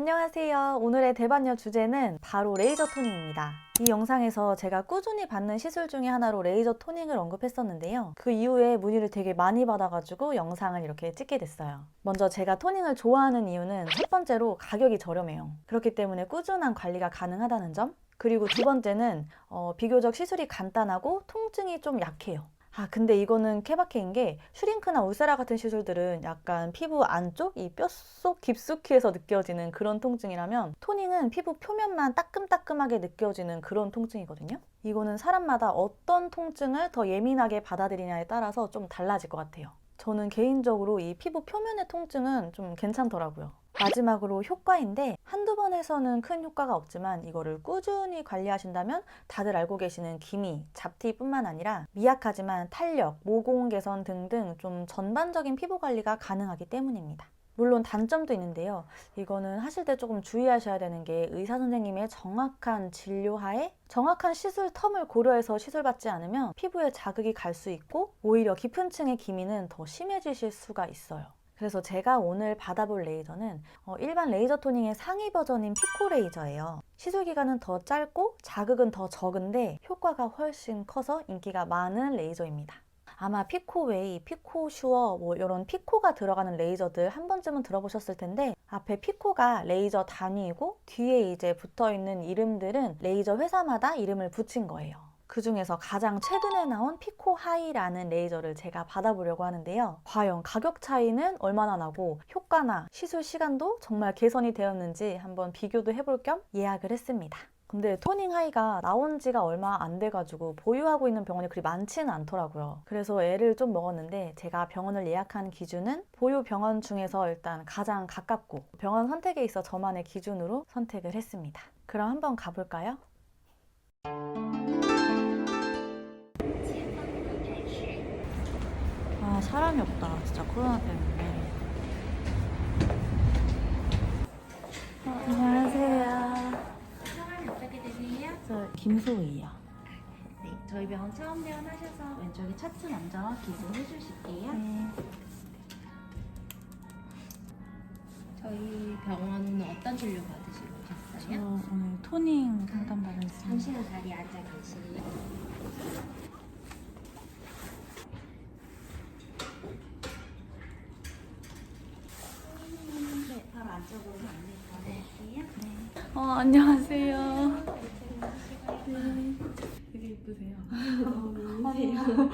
안녕하세요. 오늘의 대반려 주제는 바로 레이저 토닝입니다. 이 영상에서 제가 꾸준히 받는 시술 중에 하나로 레이저 토닝을 언급했었는데요. 그 이후에 문의를 되게 많이 받아가지고 영상을 이렇게 찍게 됐어요. 먼저 제가 토닝을 좋아하는 이유는 첫 번째로 가격이 저렴해요. 그렇기 때문에 꾸준한 관리가 가능하다는 점. 그리고 두 번째는 비교적 시술이 간단하고 통증이 좀 약해요. 근데 이거는 케바케인 게 슈링크나 울세라 같은 시술들은 약간 피부 안쪽, 이 뼛속 깊숙이에서 느껴지는 그런 통증이라면 토닝은 피부 표면만 따끔따끔하게 느껴지는 그런 통증이거든요. 이거는 사람마다 어떤 통증을 더 예민하게 받아들이냐에 따라서 좀 달라질 것 같아요. 저는 개인적으로 이 피부 표면의 통증은 좀 괜찮더라고요. 마지막으로 효과인데 한두 번 해서는 큰 효과가 없지만 이거를 꾸준히 관리하신다면 다들 알고 계시는 기미, 잡티뿐만 아니라 미약하지만 탄력, 모공 개선 등등 좀 전반적인 피부 관리가 가능하기 때문입니다. 물론 단점도 있는데요. 이거는 하실 때 조금 주의하셔야 되는 게 의사 선생님의 정확한 진료하에 정확한 시술 텀을 고려해서 시술받지 않으면 피부에 자극이 갈 수 있고 오히려 깊은 층의 기미는 더 심해지실 수가 있어요. 그래서 제가 오늘 받아볼 레이저는 일반 레이저 토닝의 상위 버전인 피코 레이저예요. 시술 기간은 더 짧고 자극은 더 적은데 효과가 훨씬 커서 인기가 많은 레이저입니다. 아마 피코웨이, 피코슈어 이런 피코가 들어가는 레이저들 한 번쯤은 들어보셨을 텐데 앞에 피코가 레이저 단위이고 뒤에 이제 붙어있는 이름들은 레이저 회사마다 이름을 붙인 거예요. 그 중에서 가장 최근에 나온 피코 하이라는 레이저를 제가 받아보려고 하는데요. 과연 가격 차이는 얼마나 나고 효과나 시술 시간도 정말 개선이 되었는지 한번 비교도 해볼 겸 예약을 했습니다. 근데 토닝 하이가 나온 지가 얼마 안 돼가지고 보유하고 있는 병원이 그리 많지는 않더라고요. 그래서 애를 좀 먹었는데 제가 병원을 예약한 기준은 보유 병원 중에서 일단 가장 가깝고 병원 선택에 있어 저만의 기준으로 선택을 했습니다. 그럼 한번 가볼까요? 사람이 없다. 진짜 코로나 때문에. 안녕하세요. 성함이 어떻게 되세요? 저 김소희요. 네, 저희 병원 처음 퇴원하셔서 왼쪽에 차트 먼저 기부해 주실게요. 네. 저희 병원은 어떤 진료 받으시고 저 오셨어요? 오늘 토닝 상담 받았습니다. 잠시만 자리에 앉아 계시고요. 네, 바로 안쪽으로 안내 드릴게요. 안녕하세요. 네. 되게 예쁘세요. 미인이세요.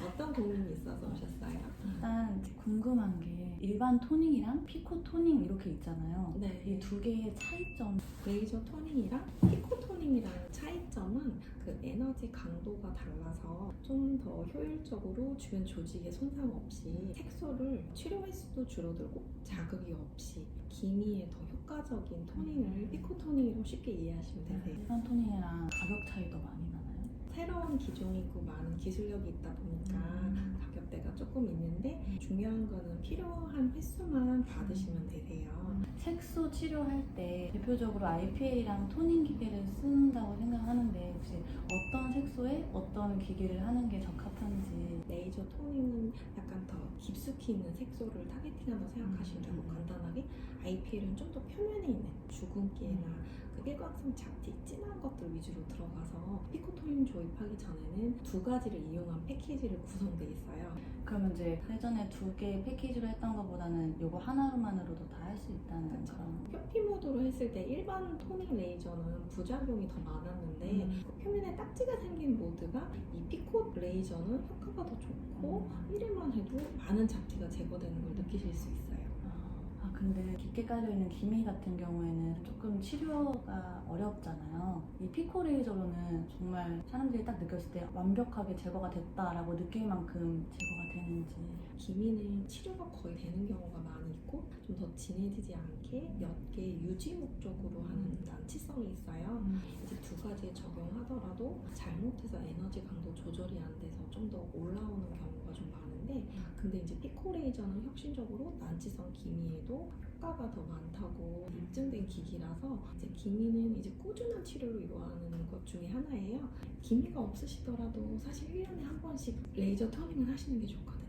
어떤 고민이 있어서 오셨어요? 일단 궁금한 게 일반 토닝이랑 피코 토닝 이렇게 있잖아요. 네. 이 두 개의 차이점. 레이저 토닝이랑 피코 토닝이라는 차이점은 그 에너지 강도가 달라서 좀 더 효율적으로 주변 조직에 손상 없이 색소를 치료 횟수도 줄어들고 자극이 없이 기미에 더 효과적인 토닝을 피코 토닝이라고 쉽게 이해하시면 되세요. 일반 토닝이랑 가격 차이도 많이 나나요? 새로운 기종이고 많은 기술력이 있다 보니까 가격대가 조금 있는데 중요한 거는 필요한 횟수만 받으시면 되세요. 색소 치료할 때 대표적으로 IPA랑 토닝 기계를 쓴다고 생각하는데 혹시 어떤 색소에 어떤 기계를 하는 게 적합한지. 레이저 토닝은 약간 더 깊숙이 있는 색소를 타겟팅한다고 생각하시면 되고 간단하게 IPL은 좀 더 표면에 있는 주근깨나 그 일각성 잡티 진한 것들 위주로 들어가서 피코토닝 조입하기 전에는 두 가지를 이용한 패키지를 구성돼 있어요. 그러면 이제 예전에 두 개 패키지로 했던 것보다는 이거 하나로만으로도 다 할 수 있다는 그런. 표피 모드로 했을 때 일반 토닝 레이저는 부작용이 더 많았는데 그 표면에 딱지가 생긴 모드가 이 피코 레이저는 효과가 더 좋고 1일만 해도 많은 잡티가 제거되는 걸 느끼실 수 있어요. 근데 깊게 깔려있는 기미 같은 경우에는 조금 치료가 어렵잖아요. 이 피코 레이저로는 정말 사람들이 딱 느꼈을 때 완벽하게 제거가 됐다라고 느낄 만큼 제거가 되는지. 기미는 치료가 거의 되는 경우가 많이 있고 좀 더 진해지지 않게 옅게 유지 목적으로 하는 난치성이 있어요. 이제 두 가지에 적용하더라도 잘못해서 에너지 강도 조절이 안 돼서 좀 더 올라오는 경우가 좀 많은데 근데 이제 피코 레이저는 혁신적으로 난치성 기미에도 효과가 더 많다고 입증된 기기라서 이제 기미는 이제 꾸준한 치료를 요하는 것 중에 하나예요. 기미가 없으시더라도 사실 1년에 한 번씩 레이저 토닝을 하시는 게 좋거든요.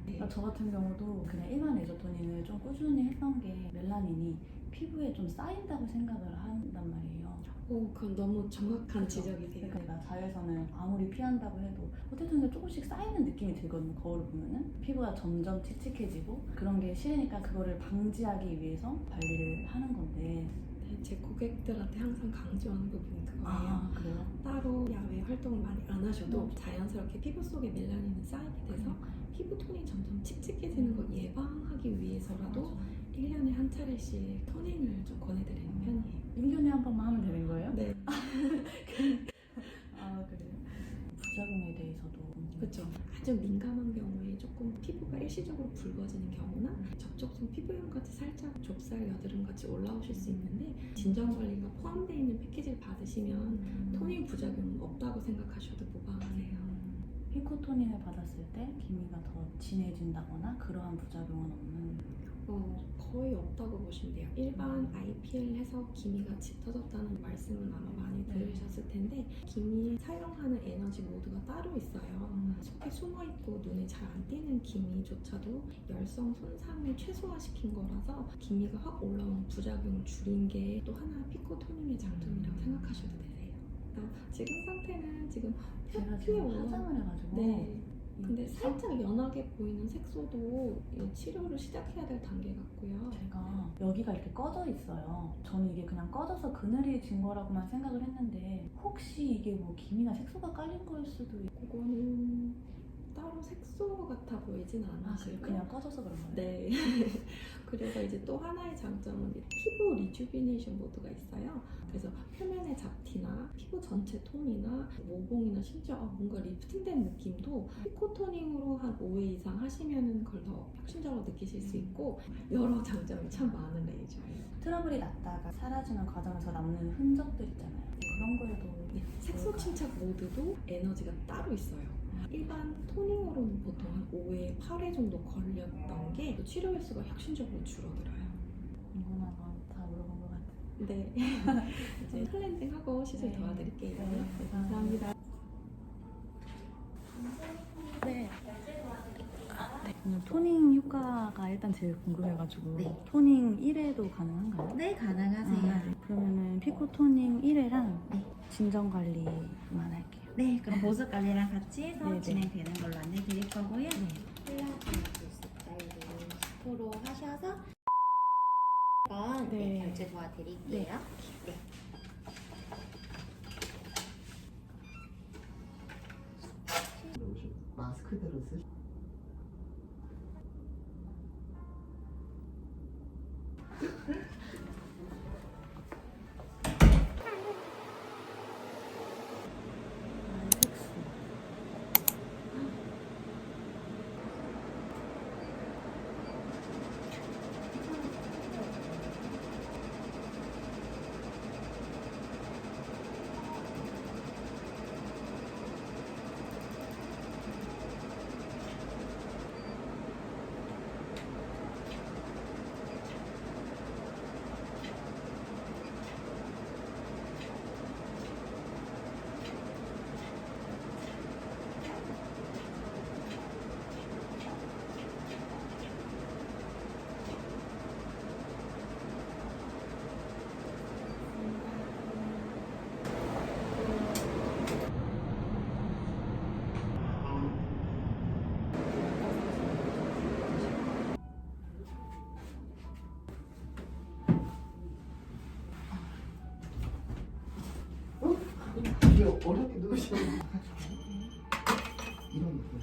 네. 저 같은 경우도 그냥 일반 레이저 토닝을 좀 꾸준히 했던 게 멜라닌이 피부에 좀 쌓인다고 생각을 한단 말이에요. 오, 그건 너무 정확한 지적이세요. 그러니까 자외선을 아무리 피한다고 해도 어쨌든 근데 조금씩 쌓이는 느낌이 들거든요. 거울을 보면은 피부가 점점 칙칙해지고 그런 게 싫으니까 그거를 방지하기 위해서 관리를 하는 건데. 네, 제 고객들한테 항상 강조하는 부분이 그거예요. 아 그래요? 따로 야외 활동을 많이 안 하셔도 자연스럽게 피부 속에 멜라닌이 쌓이게 돼서 피부 톤이 점점 칙칙해지는 걸 예방하기 위해서라도 1년에 한 차례씩 토닝을 좀 권해드리는 편이에요. 1년에 한 번만 하면 되는 거예요? 네. 아 그래요? 부작용에 대해서도 그렇죠. 아주 민감한 경우에 조금 피부가 일시적으로 붉어지는 경우나 접촉성 피부염같이 살짝 좁쌀 여드름같이 올라오실 수 있는데 진정관리가 포함되어 있는 패키지를 받으시면 토닝 부작용은 없다고 생각하셔도 무방하세요. 피코 토닝을 받았을 때 기미가 더 진해진다거나 그러한 부작용은 없는. 거의 없다고 보시면 돼요. 일반 IPL 해서 기미가 짙어졌다는 말씀은 아마 많이 들으셨을 텐데 기미 사용하는 에너지 모드가 따로 있어요. 속에 숨어있고 눈에 잘 안 띄는 기미조차도 열성 손상을 최소화시킨 거라서 기미가 확 올라오는 부작용을 줄인 게 또 하나 피코 토닝의 장점이라고 생각하셔도 되세요. 지금 상태는 지금 제가 피에 지금 올라 화장을 해가지고 네. 근데 살짝 연하게 보이는 색소도 치료를 시작해야 될 단계 같고요. 제가 여기가 이렇게 꺼져 있어요. 저는 이게 그냥 꺼져서 그늘이 진 거라고만 생각을 했는데 혹시 이게 뭐 기미나 색소가 깔린 거일 수도 있고. 그거는 따로 색소 같아 보이진 않으시고요. 그냥 꺼져서 그런 거예요? 네. 그래서 이제 또 하나의 장점은 피부 리주비네이션 모드가 있어요. 그래서 표면의 잡티나 피부 전체 톤이나 모공이나 심지어 뭔가 리프팅된 느낌도 피코 토닝으로 한 5회 이상 하시면은 그걸 더 혁신적으로 느끼실 수 있고 여러 장점이 참 많은 레이저예요. 트러블이 났다가 사라지는 과정에서 남는 흔적들 있잖아요. 그런 거에도 색소 침착 모드도 에너지가 따로 있어요. 일반 토닝으로는 보통 한 5회, 8회 정도 걸렸던 게 치료 횟수가 혁신적으로 줄어들어요. 궁금한 건 다 물어본 것 같아요. 네. 이제 클렌징하고 시술 네. 도와드릴게요. 네, 감사합니다. 네. 오늘 토닝 효과가 일단 제일 궁금해가지고 네. 토닝 1회도 가능한가요? 네, 가능하세요. 그러면은 피코 토닝 1회랑 네. 진정 관리만 할게요. 네, 그럼 보습 관리랑 같이 해서 네네. 진행되는 걸로 안내 드릴 거고요. 네. 콜라겐 보습 관리 10% 하셔서 네. 결제 도와드릴게요. 네. 마스크대로 쓰. 이게 어렵게 누르시는 이런 느낌.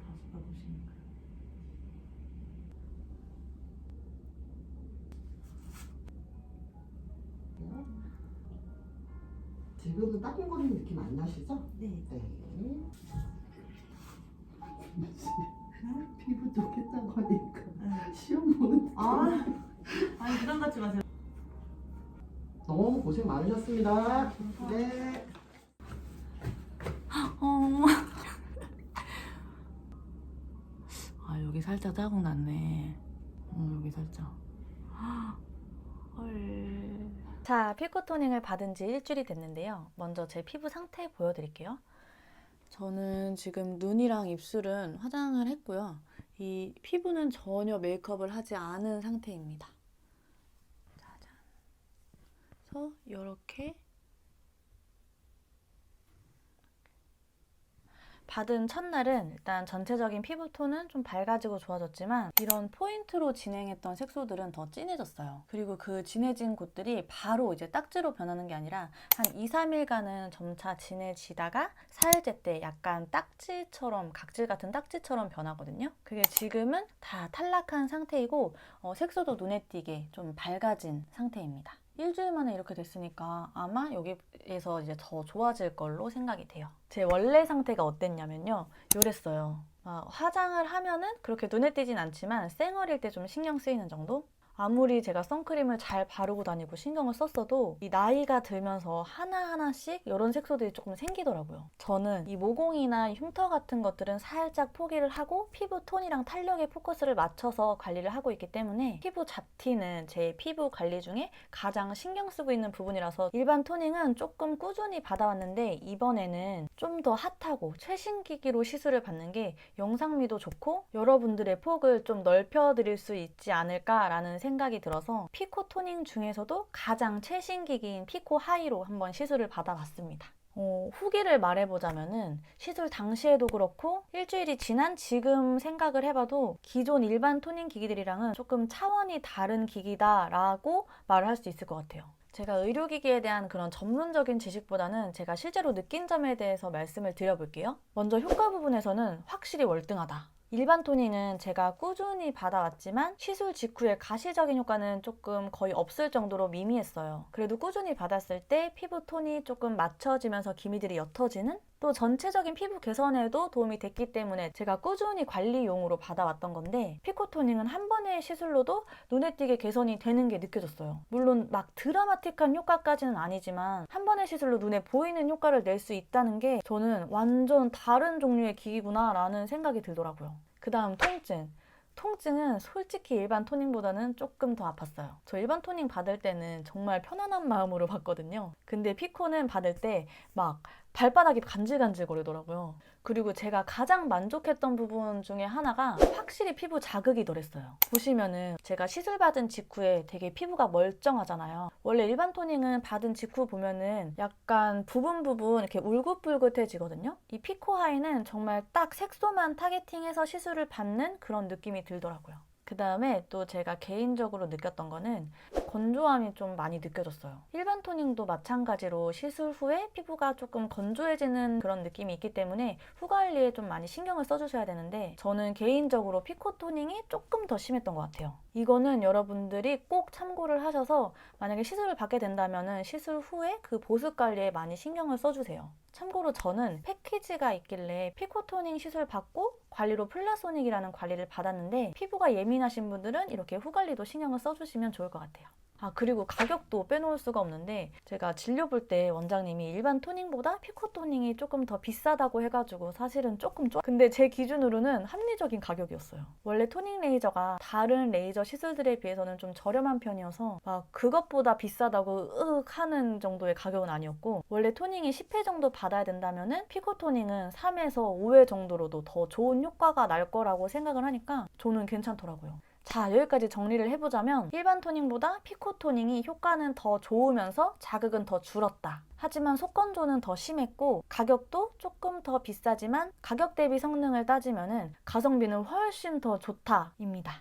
다시 봐보시니까. 지금은 따끔거리는 느낌 안 나시죠? 네. 네. 피부 좋겠다고 하니까 시험 보는 아니 부담 갖지 마세요. 너무 고생 많으셨습니다. 네. 여기 살짝 자국 났네. 여기 살짝. 헐. 자, 피코 토닝을 받은 지 일주일이 됐는데요. 먼저 제 피부 상태 보여드릴게요. 저는 지금 눈이랑 입술은 화장을 했고요. 이 피부는 전혀 메이크업을 하지 않은 상태입니다. 짜잔. 그래서 이렇게 받은 첫날은 일단 전체적인 피부톤은 좀 밝아지고 좋아졌지만 이런 포인트로 진행했던 색소들은 더 진해졌어요. 그리고 그 진해진 곳들이 바로 이제 딱지로 변하는 게 아니라 한 2, 3일간은 점차 진해지다가 사흘째 때 약간 딱지처럼, 각질 같은 딱지처럼 변하거든요. 그게 지금은 다 탈락한 상태이고 색소도 눈에 띄게 좀 밝아진 상태입니다. 일주일 만에 이렇게 됐으니까 아마 여기에서 이제 더 좋아질 걸로 생각이 돼요. 제 원래 상태가 어땠냐면요. 요랬어요. 화장을 하면은 그렇게 눈에 띄진 않지만 쌩얼일 때 좀 신경 쓰이는 정도? 아무리 제가 선크림을 잘 바르고 다니고 신경을 썼어도 이 나이가 들면서 하나하나씩 이런 색소들이 조금 생기더라고요. 저는 이 모공이나 흉터 같은 것들은 살짝 포기를 하고 피부 톤이랑 탄력에 포커스를 맞춰서 관리를 하고 있기 때문에 피부 잡티는 제 피부 관리 중에 가장 신경 쓰고 있는 부분이라서 일반 토닝은 조금 꾸준히 받아왔는데 이번에는 좀 더 핫하고 최신 기기로 시술을 받는 게 영상미도 좋고 여러분들의 폭을 좀 넓혀드릴 수 있지 않을까라는 생각이 들어서 피코 토닝 중에서도 가장 최신 기기인 피코 하이로 한번 시술을 받아봤습니다. 후기를 말해보자면은 시술 당시에도 그렇고 일주일이 지난 지금 생각을 해봐도 기존 일반 토닝 기기들이랑은 조금 차원이 다른 기기다라고 말을 할 수 있을 것 같아요. 제가 의료기기에 대한 그런 전문적인 지식보다는 제가 실제로 느낀 점에 대해서 말씀을 드려볼게요. 먼저 효과 부분에서는 확실히 월등하다. 일반 토닝은 제가 꾸준히 받아왔지만 시술 직후에 가시적인 효과는 조금 거의 없을 정도로 미미했어요. 그래도 꾸준히 받았을 때 피부 톤이 조금 맞춰지면서 기미들이 옅어지는? 또 전체적인 피부 개선에도 도움이 됐기 때문에 제가 꾸준히 관리용으로 받아왔던 건데 피코 토닝은 한 번의 시술로도 눈에 띄게 개선이 되는 게 느껴졌어요. 물론 막 드라마틱한 효과까지는 아니지만 한 번의 시술로 눈에 보이는 효과를 낼 수 있다는 게 저는 완전 다른 종류의 기기구나 라는 생각이 들더라고요. 그 다음 통증. 통증은 솔직히 일반 토닝보다는 조금 더 아팠어요. 저 일반 토닝 받을 때는 정말 편안한 마음으로 받거든요. 근데 피코는 받을 때 막 발바닥이 간질간질 거리더라고요. 그리고 제가 가장 만족했던 부분 중에 하나가 확실히 피부 자극이 덜했어요. 보시면은 제가 시술 받은 직후에 되게 피부가 멀쩡하잖아요. 원래 일반 토닝은 받은 직후 보면은 약간 부분 이렇게 울긋불긋해지거든요. 이 피코 하이는 정말 딱 색소만 타겟팅해서 시술을 받는 그런 느낌이 들더라고요. 그 다음에 또 제가 개인적으로 느꼈던 거는 건조함이 좀 많이 느껴졌어요. 일반 토닝도 마찬가지로 시술 후에 피부가 조금 건조해지는 그런 느낌이 있기 때문에 후 관리에 좀 많이 신경을 써주셔야 되는데 저는 개인적으로 피코 토닝이 조금 더 심했던 것 같아요. 이거는 여러분들이 꼭 참고를 하셔서 만약에 시술을 받게 된다면 시술 후에 그 보습 관리에 많이 신경을 써주세요. 참고로 저는 패키지가 있길래 피코 토닝 시술 받고 관리로 플라소닉이라는 관리를 받았는데 피부가 예민하신 분들은 이렇게 후 관리도 신경을 써주시면 좋을 것 같아요. 그리고 가격도 빼놓을 수가 없는데 제가 진료 볼 때 원장님이 일반 토닝보다 피코 토닝이 조금 더 비싸다고 해가지고 사실은 조금 근데 제 기준으로는 합리적인 가격이었어요. 원래 토닝 레이저가 다른 레이저 시술들에 비해서는 좀 저렴한 편이어서 막 그것보다 비싸다고 으윽 하는 정도의 가격은 아니었고 원래 토닝이 10회 정도 받아야 된다면은 피코 토닝은 3에서 5회 정도로도 더 좋은 효과가 날 거라고 생각을 하니까 저는 괜찮더라고요. 자, 여기까지 정리를 해보자면 일반 토닝보다 피코 토닝이 효과는 더 좋으면서 자극은 더 줄었다. 하지만 속건조는 더 심했고 가격도 조금 더 비싸지만 가격 대비 성능을 따지면 가성비는 훨씬 더 좋다입니다.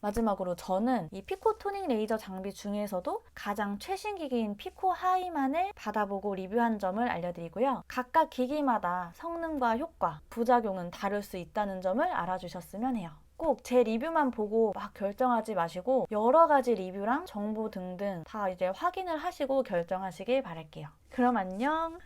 마지막으로 저는 이 피코 토닝 레이저 장비 중에서도 가장 최신 기기인 피코 하이만을 받아보고 리뷰한 점을 알려드리고요. 각각 기기마다 성능과 효과, 부작용은 다를 수 있다는 점을 알아주셨으면 해요. 꼭 제 리뷰만 보고 막 결정하지 마시고 여러 가지 리뷰랑 정보 등등 다 이제 확인을 하시고 결정하시길 바랄게요. 그럼 안녕!